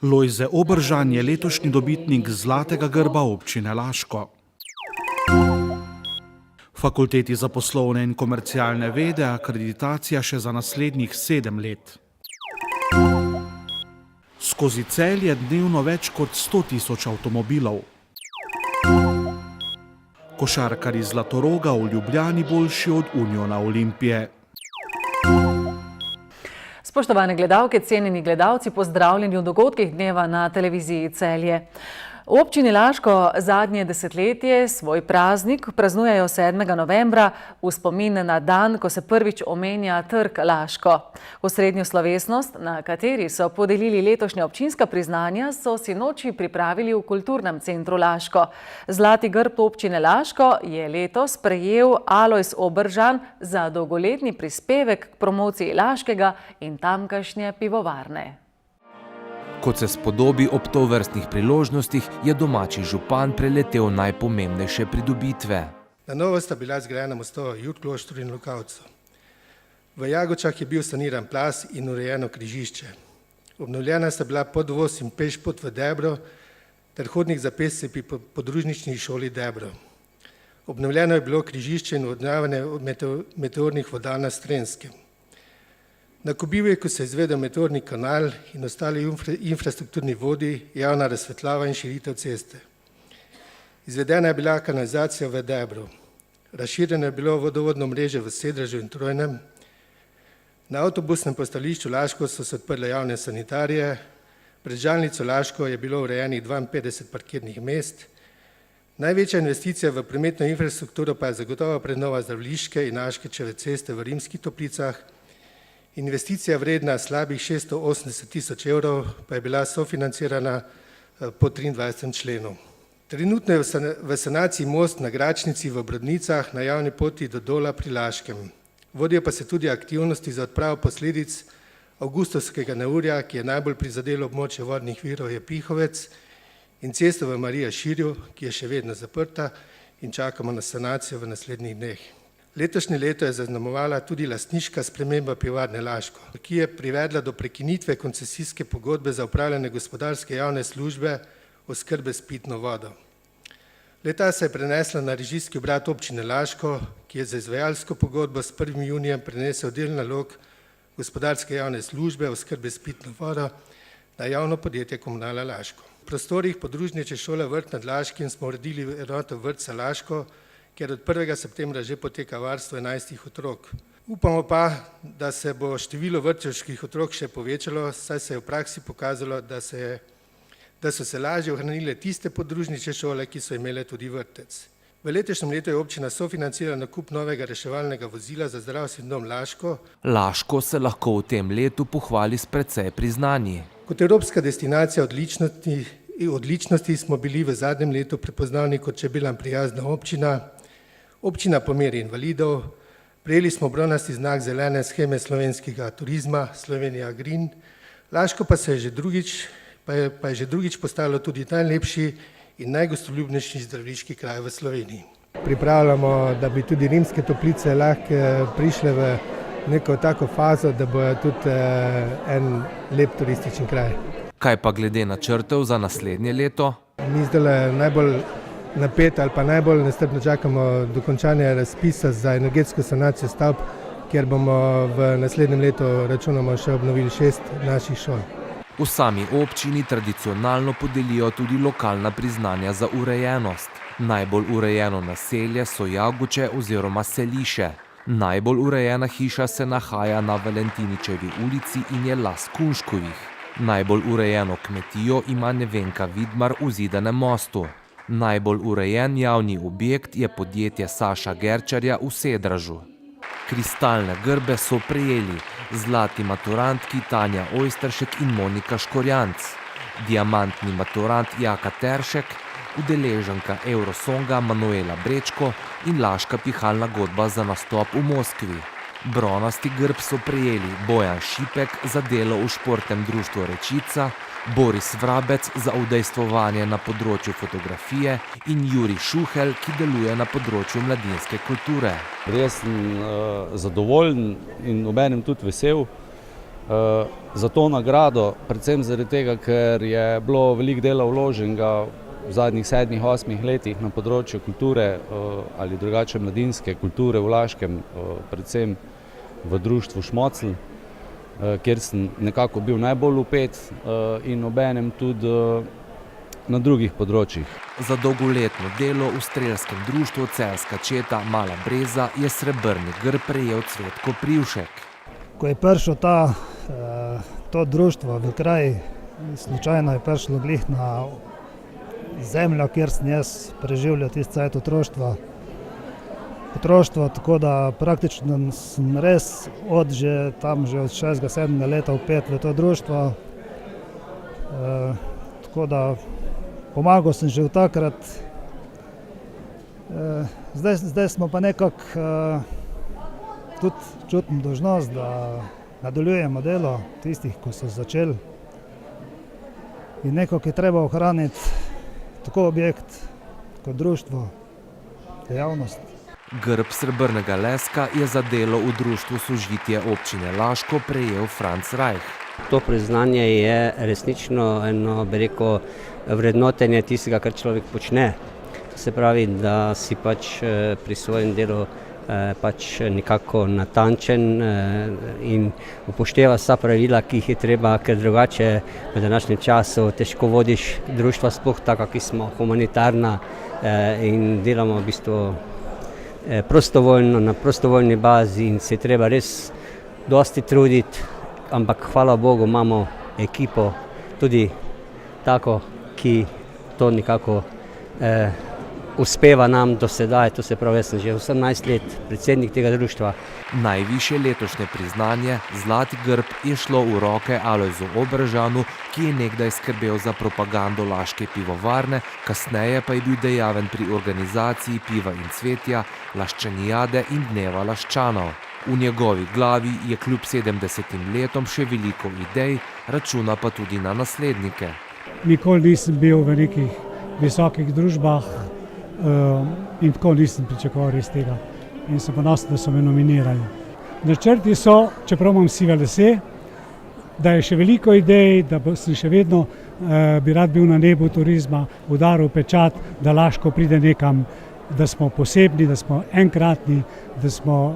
Lojze Obržan je letošnji dobitnik Zlatega grba občine Laško. Fakulteti za poslovne in komercialne vede akreditacija še za naslednjih 7 let. Skozi Celje dnevno več kot 100.000 avtomobilov. Košarkarji Zlatoroga v Ljubljani boljši od Uniona Olimpije. Spoštovane gledalke, cenjeni gledalci, pozdravljeni v dogodkih dneva na televiziji Celje. V občini Laško zadnje desetletje svoj praznik praznujejo 7. novembra v spomin na dan, ko se prvič omenja trg Laško. Osrednjo slovesnost, na kateri so podelili letošnja občinska priznanja, so sinoči pripravili v Kulturnem centru Laško. Zlati grb občine Laško je letos prejel Alojz Obržan za dolgoletni prispevek k promociji Laškega in tamkajšnje pivovarne. Kot se spodobi ob tovrstnih priložnostih, je domači župan preletel najpomembnejše pridobitve. Na novo sta bila zgrajena mostova Jutkloštru in Lukavcu. V Jagočah je bil saniran plaz in urejeno križišče. Obnovljena sta bila podvoz in pešpot v Debro ter hodnik za pešce pri podružnični šoli Debro. Obnovljeno je bilo križišče in odvodnjavanje od meteornih voda na Strenskem. Na Kobiveku se je izvedel meteorni kanal in ostali infrastrukturni vodi, javna razsvetljava in širitev ceste. Izvedena je bila kanalizacija v Debru. Razširjeno je bilo vodovodno mreže v Sedražu in Trojnem. Na avtobusnem postajališču Laško so se odprle javne sanitarije. Pred žalnico Laško je bilo urejenih 52 parkirnih mest. Največja investicija v prometno infrastrukturo pa je zagotovo prenova Zdraviliške in Aškerčeve ceste v Rimskih Toplicah. Investicija vredna slabih 680.000 evrov pa je bila sofinancirana po 23. členu. Trenutno je v sanaciji most na Gračnici v Brodnicah na javni poti do Dola pri Laškem. Vodijo pa se tudi aktivnosti za odpravo posledic avgustovskega neurja, ki je najbolj prizadelo območje vodnih virov Jepihovec, in cesto v Marija Širju, ki je še vedno zaprta in čakamo na sanacijo v naslednjih dneh. Letošnje leto je zaznamovala tudi lastniška sprememba pivovarne Laško, ki je privedla do prekinitve koncesijske pogodbe za upravljanje gospodarske javne službe oskrbe s pitno vodo. Le-ta se je prenesla na režijski obrat občine Laško, ki je za izvajalsko pogodbo s 1. junijem prenesel del nalog gospodarske javne službe oskrbe s pitno vodo na javno podjetje Komunala Laško. V prostorih podružnične šole Vrt nad Laškim smo uredili enoto vrtca Laško, ker od 1. septembra že poteka varstvo 11 otrok. Upamo pa, da se bo število vrtčevskih otrok še povečalo, saj se je v praksi pokazalo, da so se lažje ohranile tiste podružnične šole, ki so imele tudi vrtec. V letošnjem letu je občina sofinancirala nakup novega reševalnega vozila za zdravstveni dom Laško. Laško se lahko v tem letu pohvali s precej priznanji. Kot evropska destinacija odličnosti smo bili v zadnjem letu prepoznavni kot čebelam prijazna občina, občina po meri invalidov. Prejeli smo bronasti znak zelene sheme slovenskega turizma Slovenija Green. Laško pa je že drugič postalo tudi najlepši in najgostoljubnejši zdraviliški kraj v Sloveniji. Pripravljamo, da bi tudi Rimske Toplice lahko prišle v neko tako fazo, da bo tudi en lep turistični kraj. Kaj pa glede načrtev za naslednje leto? Mi zdaj najbolj napet ali pa najbolj nestrpno čakamo dokončanje razpisa za energetsko sanacijo stavb, kjer bomo v naslednjem letu računamo še obnovili 6 naših šol. V sami občini tradicionalno podelijo tudi lokalna priznanja za urejenost. Najbolj urejeno naselje so Jagoče oziroma Seliše. Najbolj urejena hiša se nahaja na Valentiničevi ulici in je last Kunškovih. Najbolj urejeno kmetijo ima Nevenka Vidmar v Zidanem mostu. Najbolj urejen javni objekt je podjetje Saša Gerčarja v Sedražu. Kristalne grbe so prejeli zlati maturantki Tanja Ojsteršek in Monika Škorjanc, diamantni maturant Jaka Teršek, udeleženka Eurosonga Manuela Brečko in laška pihalna godba za nastop v Moskvi. Bronasti grb so prejeli Bojan Šipek za delo v športnem društvu Rečica, Boris Vrabec za udejstvovanje na področju fotografije in Jurij Šuhelj, ki deluje na področju mladinske kulture. Res sem zadovoljen in obenem tudi vesel, za to nagrado, predvsem zaradi tega, ker je bilo veliko dela vloženega v zadnjih 7-8 letih na področju kulture ali drugače mladinske kulture v Laškem, predvsem v društvu Šmocl, kjer sem nekako bil najbolj vpet in obenem tudi na drugih področjih. Za dolgoletno delo v strelskem društvu Celjska četa Mala Breza je srebrni grb prejel Cvetko Privšek. Ko je prišlo to društvo v kraj, slučajno je prišlo glih na zemljo, kjer sem jaz preživljal tisti cajt otroštva, tako da praktično sem res od 6-7 leta vpet v to društvo. Tako da pomagal sem že v takrat. Zdaj smo pa nekako tudi čutim dolžnost, da nadaljujemo delo tistih, ko so začeli. In nekako je treba ohraniti tako objekt kot društvo, dejavnost. Grb srebrnega leska je za delo v društvu Sožitje občine Laško prejel Franc Rajh. To priznanje je resnično eno, bi rekel, vrednotenje tistega, kar človek počne. Se pravi, da si pač pri svojem delu pač nekako natančen in upošteva vsa pravila, ki jih je treba, ker drugače v današnjem času težko vodiš društva, sploh taka, ki smo humanitarna in delamo v bistvu prostovoljno, na prostovoljni bazi in se je treba res dosti truditi, ampak hvala Bogu imamo ekipo tudi tako, ki to nekako uspeva nam do sedaj, to se pravi, jaz sem že 18 let predsednik tega društva. Najvišje letošnje priznanje, zlati grb, je šlo v roke Alojzu Obrežanu, ki je nekdaj skrbel za propagando laške pivovarne, kasneje pa je bil dejaven pri organizaciji piva in cvetja, laščanijade in dneva laščanov. V njegovi glavi je kljub 70 letom še veliko idej, računa pa tudi na naslednike. Nikoli nisem bil v nekih visokih družbah in tako nisem pričakoval res tega. In sem ponosen, da so me nominirali. Načrti so, čeprav imam sive lase, da je še veliko idej, da sem še vedno bi rad bil na nebu turizma, udaril pečat, da Laško pride nekam, da smo posebni, da smo enkratni, da smo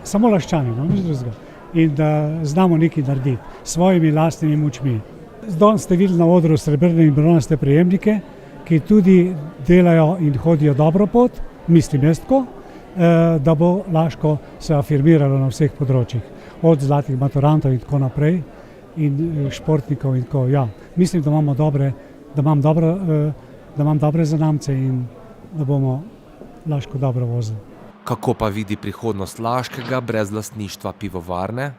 samo Laščani, no, nič drugega. In da znamo nekaj narediti s svojimi lastnimi močmi. Danes ste videli na odru srebrne in bronaste prejemnike, ki tudi delajo in hodijo dobro pot, mislim jaz tako, da bo Laško se afirmiralo na vseh področjih, od zlatih maturantov in tako naprej, in športnikov in tako, ja. Mislim, da imam dobre zanamce in da bomo Laško dobro vozili. Kako pa vidi prihodnost Laškega brez lastništva pivovarne?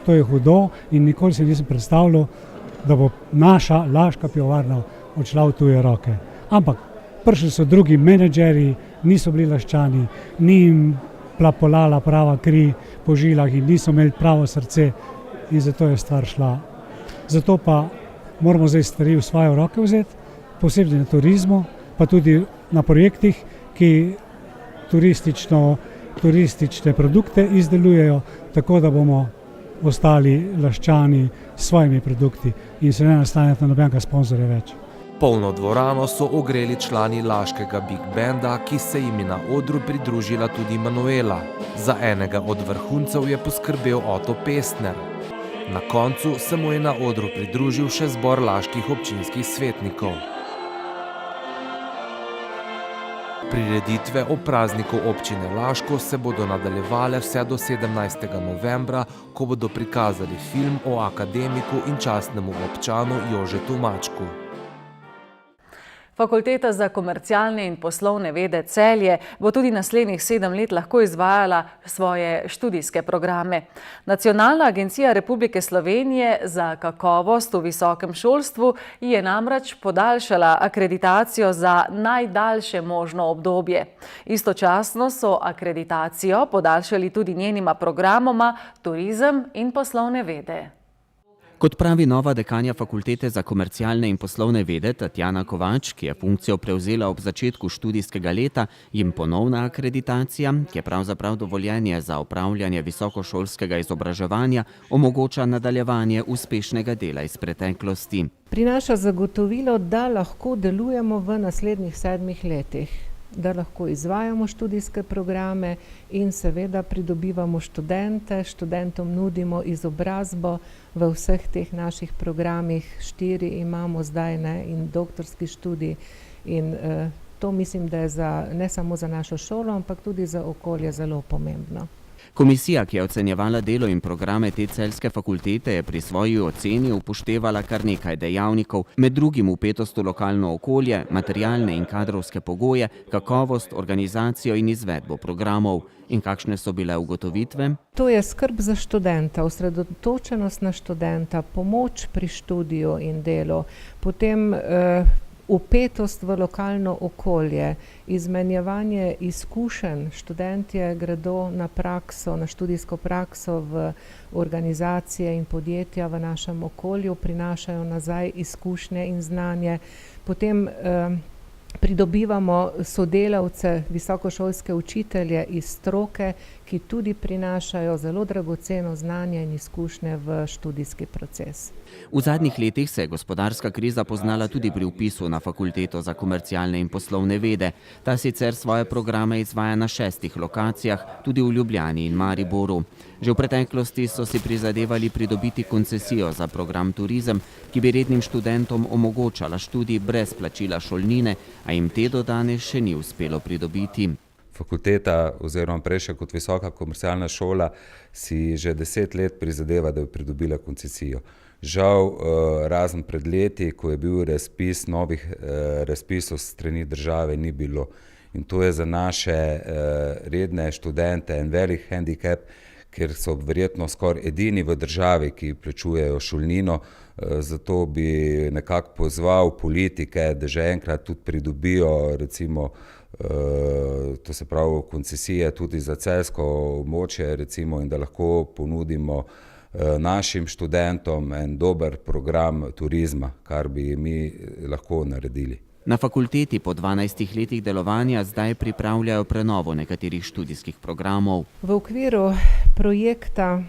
To je hudo in nikoli si nisem predstavljal, da bo naša Laška pivovarna odšla v tuje roke. Ampak prišli so drugi menedžeri, niso bili Laščani, ni jim plapolala prava kri po žilah in niso imeli pravo srce in zato je stvar šla. Zato pa moramo zdaj stvari v svoje roke vzeti, posebej na turizmu, pa tudi na projektih, ki turistične produkte izdelujejo, tako da bomo ostali Laščani s svojimi produkti in se ne naslanjati na nobenega sponzorja več. Polno dvorano so ogreli člani Laškega Big Banda, ki se jim je na odru pridružila tudi Manuela. Za enega od vrhuncev je poskrbel Oto Pestner. Na koncu se mu je na odru pridružil še zbor laških občinskih svetnikov. Prireditve ob prazniku občine Laško se bodo nadaljevale vse do 17. novembra, ko bodo prikazali film o akademiku in častnemu občanu Jožetu Mačku. Fakulteta za komercialne in poslovne vede Celje bo tudi naslednjih 7 let lahko izvajala svoje študijske programe. Nacionalna agencija Republike Slovenije za kakovost v visokem šolstvu je namreč podaljšala akreditacijo za najdaljše možno obdobje. Istočasno so akreditacijo podaljšali tudi njenima programoma Turizem in poslovne vede. Kot pravi nova dekanja Fakultete za komercialne in poslovne vede Tatjana Kovač, ki je funkcijo prevzela ob začetku študijskega leta, jim ponovna akreditacija, ki je pravzaprav dovoljenje za opravljanje visokošolskega izobraževanja, omogoča nadaljevanje uspešnega dela iz preteklosti. Prinaša zagotovilo, da lahko delujemo v naslednjih 7 letih, da lahko izvajamo študijske programe in seveda pridobivamo študente, študentom nudimo izobrazbo v vseh teh naših programih, 4 imamo zdaj in doktorski študij in to mislim, da je ne samo za našo šolo, ampak tudi za okolje zelo pomembno. Komisija, ki je ocenjevala delo in programe te celjske fakultete, je pri svoji oceni upoštevala kar nekaj dejavnikov, med drugim vpetost v lokalno okolje, materialne in kadrovske pogoje, kakovost, organizacijo in izvedbo programov. In kakšne so bile ugotovitve? To je skrb za študenta, osredotočenost na študenta, pomoč pri študiju in delu, potem vpetost v lokalno okolje, izmenjevanje izkušenj. Študentje gredo na prakso, na študijsko prakso v organizacije in podjetja v našem okolju, prinašajo nazaj izkušnje in znanje. Potem pridobivamo sodelavce, visokošolske učitelje iz stroke, ki tudi prinašajo zelo dragoceno znanje in izkušnje v študijski proces. V zadnjih letih se je gospodarska kriza poznala tudi pri vpisu na Fakulteto za komercialne in poslovne vede. Ta sicer svoje programe izvaja na 6 lokacijah, tudi v Ljubljani in Mariboru. Že v preteklosti so si prizadevali pridobiti koncesijo za program Turizem, ki bi rednim študentom omogočala študij brez plačila šolnine, a jim te do danes še ni uspelo pridobiti. Fakulteta oziroma prej kot visoka komercialna šola si že 10 let prizadeva, da bi pridobila koncesijo. Žal, razen pred leti, ko je bil razpis novih razpisov strani države, ni bilo. In to je za naše redne študente en velik handicap, ker so verjetno skoraj edini v državi, ki plačujejo šolnino. Zato bi nekako pozval politike, da že enkrat tudi pridobijo recimo to se pravi koncesije tudi za celjsko območje recimo in da lahko ponudimo našim študentom en dober program turizma, kar bi mi lahko naredili. Na fakulteti po 12 letih delovanja zdaj pripravljajo prenovo nekaterih študijskih programov. V okviru projekta,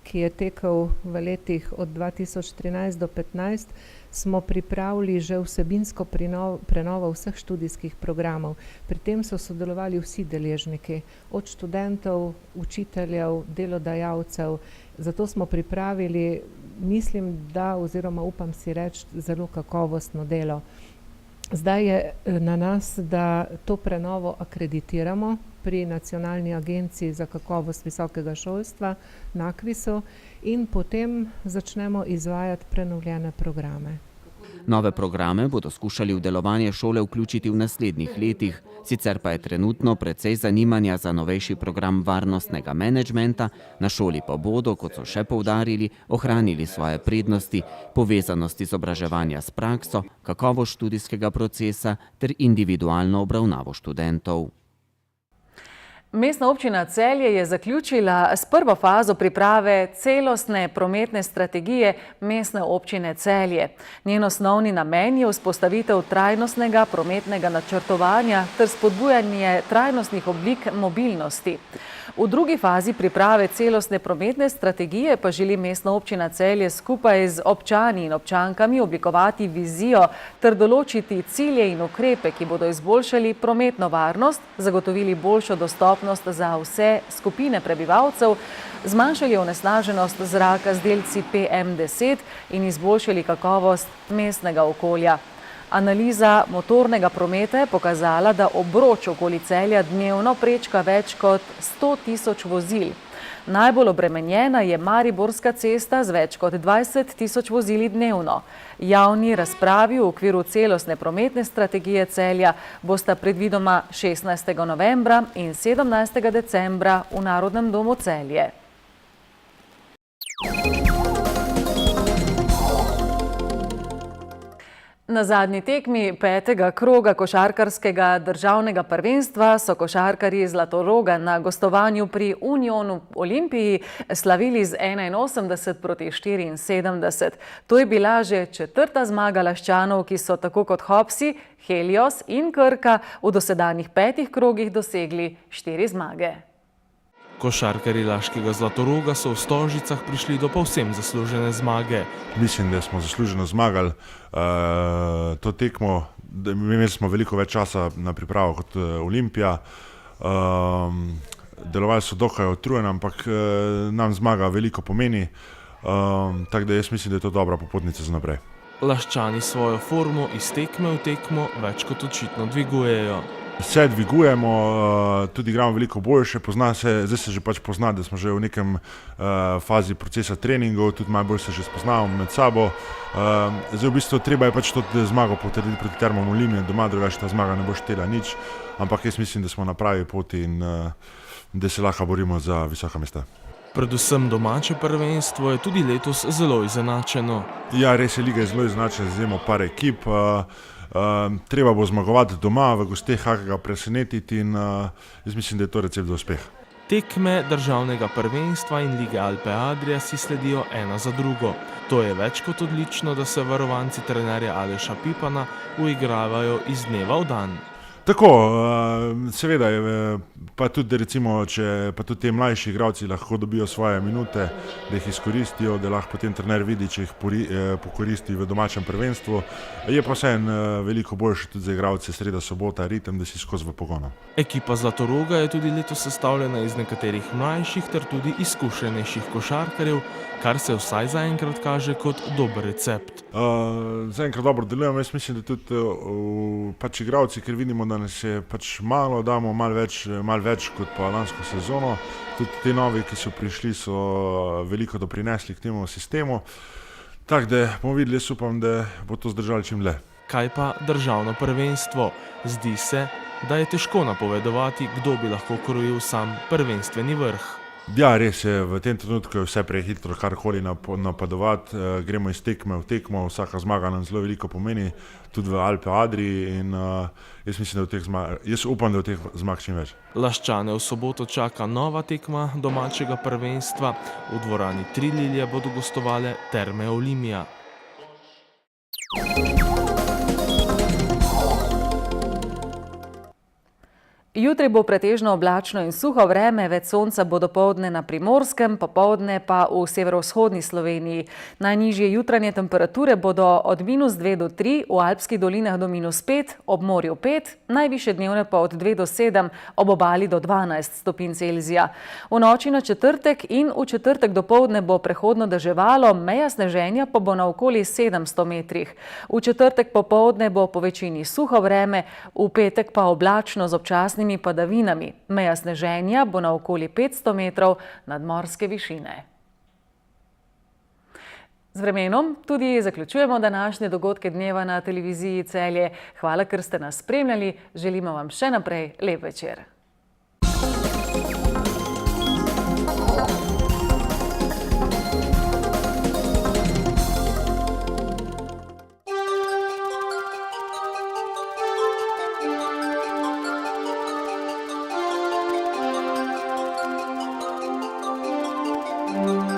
ki je tekel v letih od 2013 do 2015, smo pripravili že vsebinsko prenovo vseh študijskih programov. Pri tem so sodelovali vsi deležniki, od študentov, učiteljev, delodajalcev. Zato smo pripravili, mislim, da oziroma upam si reči, zelo kakovostno delo. Zdaj je na nas, da to prenovo akreditiramo pri Nacionalni agenciji za kakovost visokega šolstva, NAKVIS-u, in potem začnemo izvajati prenovljene programe. Nove programe bodo skušali v delovanje šole vključiti v naslednjih letih, sicer pa je trenutno precej zanimanja za novejši program varnostnega menedžmenta, na šoli pa bodo, kot so še poudarili, ohranili svoje prednosti, povezanost izobraževanja s prakso, kakovost študijskega procesa ter individualno obravnavo študentov. Mestna občina Celje je zaključila s prvo fazo priprave celostne prometne strategije Mestne občine Celje. Njen osnovni namen je vzpostavitev trajnostnega prometnega načrtovanja ter spodbujanje trajnostnih oblik mobilnosti. V drugi fazi priprave celostne prometne strategije pa želi Mestna občina Celje skupaj z občani in občankami oblikovati vizijo ter določiti cilje in ukrepe, ki bodo izboljšali prometno varnost, zagotovili boljšo dostopnost za vse skupine prebivalcev, zmanjšali onesnaženost zraka z delci PM10 in izboljšali kakovost mestnega okolja. Analiza motornega prometa je pokazala, da obroč okoli Celja dnevno prečka več kot 100 000 vozil. Najbolj obremenjena je Mariborska cesta z več kot 20 000 vozili dnevno. Javni razpravi v okviru celostne prometne strategije Celja bosta predvidoma 16. novembra in 17. decembra v Narodnem domu Celje. Na zadnji tekmi 5. kroga košarkarskega državnega prvenstva so košarkarji Zlatoroga na gostovanju pri Unionu Olimpiji slavili z 81-74. To je bila že 4. zmaga Laščanov, ki so tako kot Hopsi, Helios in Krka v dosedanjih 5 krogih dosegli 4 zmage. Košarkarji laškega Zlatoroga so v Stožicah prišli do povsem zaslužene zmage. Mislim, da smo zasluženo zmagali to tekmo. Imeli smo veliko več časa na pripravo kot Olimpija. Delovali so dokaj utrujeni, ampak nam zmaga veliko pomeni. Tako da jaz mislim, da je to dobra popotnica za naprej. Laščani svojo formo iz tekme v tekmo več kot očitno dvigujejo. Vse dvigujemo, tudi igramo veliko boljše, zdaj se že pač pozna, da smo že v nekem fazi procesa treningov, tudi malo bolj se že spoznavamo med sabo. Zdaj v bistvu treba je pač to zmago potrditi proti Termom Olimiju, doma drugače ta zmaga ne bo štela nič, ampak jaz mislim, da smo na pravi poti in da se lahko borimo za visoka mesta. Predvsem domače prvenstvo je tudi letos zelo izenačeno. Ja, res je, liga je zelo izenačena, zdaj par ekip. Treba bo zmagovati doma, v gosteh kakega presenetiti in jaz mislim, da je to recept za uspeh. Tekme državnega prvenstva in lige Alpe Adria si sledijo ena za drugo. To je več kot odlično, da se varovanci trenerja Aleša Pipana uigravajo iz dneva v dan. Tako, seveda je, pa tudi recimo, če pa tudi te mlajši igralci lahko dobijo svoje minute, da jih izkoristijo, da lahko potem trener vidi, če jih pokoristi v domačem prvenstvu. Je pa vseeno veliko boljše tudi za igralce sreda, sobota, ritem, da si skozi v pogonu. Ekipa Zlatoroga je tudi letos sestavljena iz nekaterih mlajših ter tudi izkušenejših košarkarjev, kar se vsaj zaenkrat kaže kot dober recept. Zaenkrat dobro delujemo, jaz mislim, da tudi pač igralci, ker vidimo, da nas je pač malo, damo malo več kot pa lansko sezono. Tudi te novi, ki so prišli, so veliko doprinesli k temu sistemu. Tako da bomo videli, jaz upam, da bo to zdržali čim dlje. Kaj pa državno prvenstvo? Zdi se, da je težko napovedovati, kdo bi lahko krojil sam prvenstveni vrh. Ja, res je, v tem trenutku je vse prehitro karkoli napadovati, gremo iz tekme v tekmo, vsaka zmaga nam zelo veliko pomeni, tudi v Alpe Adriji in jaz upam, da v teh zmag čim več. Laščane v soboto čaka nova tekma domačega prvenstva, v dvorani Tri Lilije bodo gostovale Terme Olimija. Jutri bo pretežno oblačno in suho vreme, več sonca bo dopoldne na Primorskem, popoldne pa v severovzhodni Sloveniji. Najnižje jutranje temperature bodo od -2 do 3, v Alpskih dolinah do -5, ob morju 5, najvišje dnevne pa od 2 do 7, ob obali do 12 stopinj Celzija. V noči na četrtek in v četrtek dopoldne bo prehodno deževalo, meja sneženja pa bo na okoli 700 metrih. V četrtek popoldne bo po večini suho vreme, v petek pa oblačno z občasnimi padavinami. Meja sneženja bo na okoli 500 metrov nadmorske višine. Z vremenom tudi zaključujemo današnje dogodke dneva na televiziji Celje. Hvala, ker ste nas spremljali. Želimo vam še naprej lep večer. Thank you.